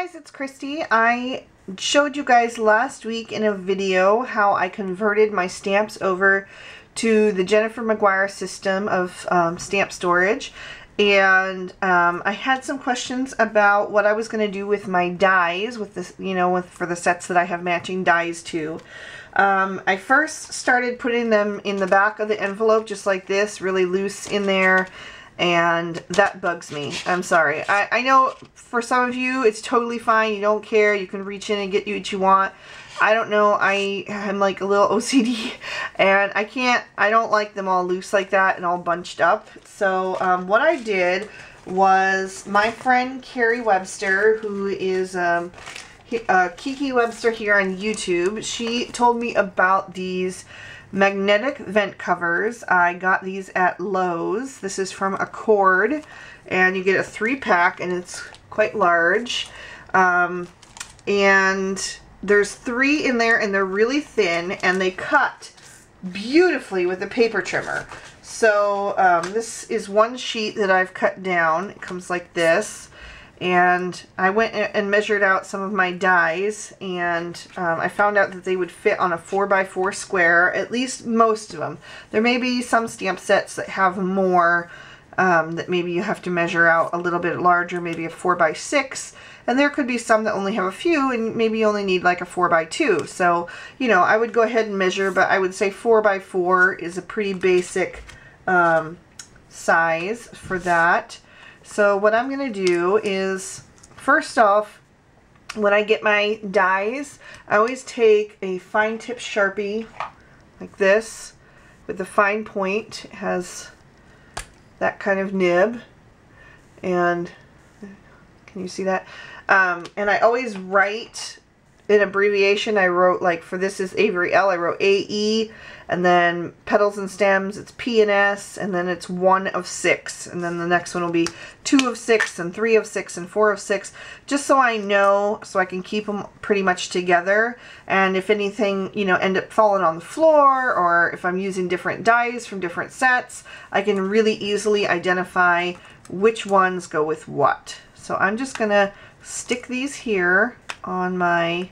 guys, it's Christy. I showed you guys last week in a video how I converted my stamps over to the Jennifer McGuire system of stamp storage, and I had some questions about what I was going to do with my dies with this, for the sets that I have matching dies to. I first started putting them in the back of the envelope just like this, really loose in there. And that bugs me. I'm sorry. I know for some of you it's totally fine. You don't care. You can reach in and get what you want. I don't know. I'm like a little OCD and I don't like them all loose like that and all bunched up. So what I did was my friend Carrie Webster, who is Kiki Webster here on YouTube, she told me about these magnetic vent covers. I got these at Lowe's. This is from Accord, and you get a 3-pack, and it's quite large. And there's 3 in there, and they're really thin, and they cut beautifully with a paper trimmer. So this is one sheet that I've cut down. It comes like this. And I went and measured out some of my dies, and I found out that they would fit on a 4x4 square, at least most of them. There may be some stamp sets that have more, that maybe you have to measure out a little bit larger, maybe a 4x6, and there could be some that only have a few, and maybe you only need like a 4x2. So, I would go ahead and measure, but I would say 4x4 is a pretty basic size for that. So what I'm going to do is, first off, when I get my dies, I always take a fine tip Sharpie like this with a fine point. It has that kind of nib, and can you see that? And I always write an abbreviation. I wrote, like, for this is Avery L, I wrote AE, and then petals and stems, it's P and S, and then it's 1 of 6, and then the next one will be 2 of 6, and 3 of 6, and 4 of 6, just so I know, so I can keep them pretty much together. And if anything, end up falling on the floor, or if I'm using different dies from different sets, I can really easily identify which ones go with what. So I'm just gonna stick these here on my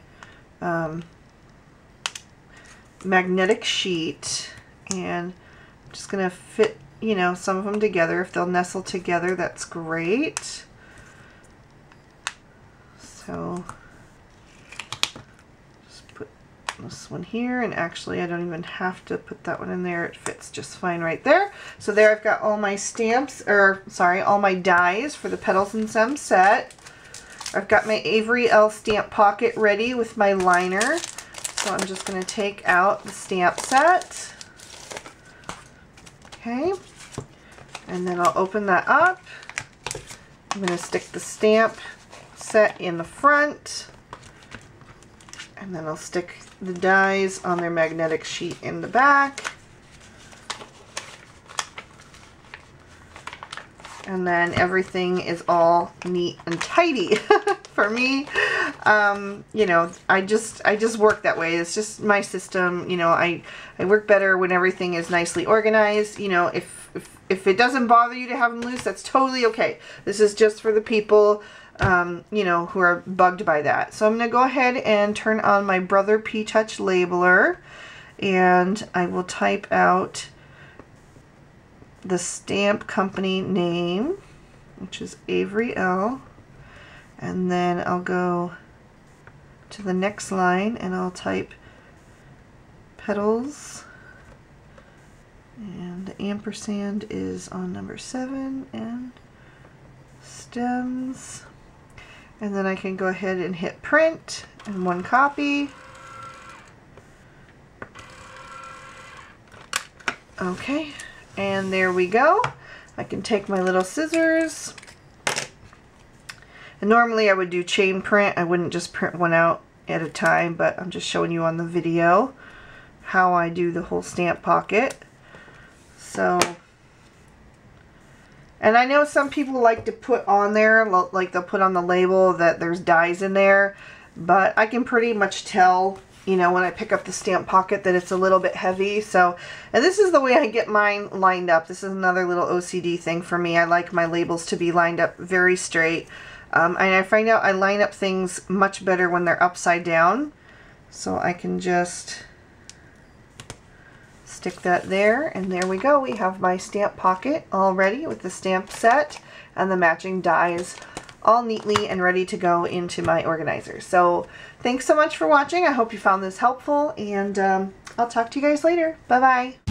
magnetic sheet, and I'm just gonna fit some of them together. If they'll nestle together, that's great. So just put this one here, and actually I don't even have to put that one in there. It fits just fine right there. So there I've got all my stamps, or sorry, all my dies for the Petals and Stems set. I've got my Avery L stamp pocket ready with my liner. So I'm just going to take out the stamp set. Okay. And then I'll open that up. I'm going to stick the stamp set in the front. And then I'll stick the dies on their magnetic sheet in the back. And then everything is all neat and tidy for me. I just work that way. It's just my system. I work better when everything is nicely organized. If it doesn't bother you to have them loose, that's totally okay. This is just for the people, who are bugged by that. So I'm going to go ahead and turn on my Brother P-Touch labeler, and I will type out the stamp company name, which is Avery L, and then I'll go to the next line and I'll type petals, and the ampersand is on number 7, and stems, and then I can go ahead and hit print and 1 copy. Okay. And there we go. I can take my little scissors. And normally I would do chain print. I wouldn't just print one out at a time, but I'm just showing you on the video how I do the whole stamp pocket. So, and I know some people like to put on there, like they'll put on the label that there's dies in there, but I can pretty much tell when I pick up the stamp pocket that it's a little bit heavy. So, and this is the way I get mine lined up. This is another little OCD thing for me. I like my labels to be lined up very straight. And I find out I line up things much better when they're upside down. So I can just stick that there, and there we go. We have my stamp pocket all ready with the stamp set and the matching dies all neatly and ready to go into my organizer. So thanks so much for watching. I hope you found this helpful, and I'll talk to you guys later. Bye-bye.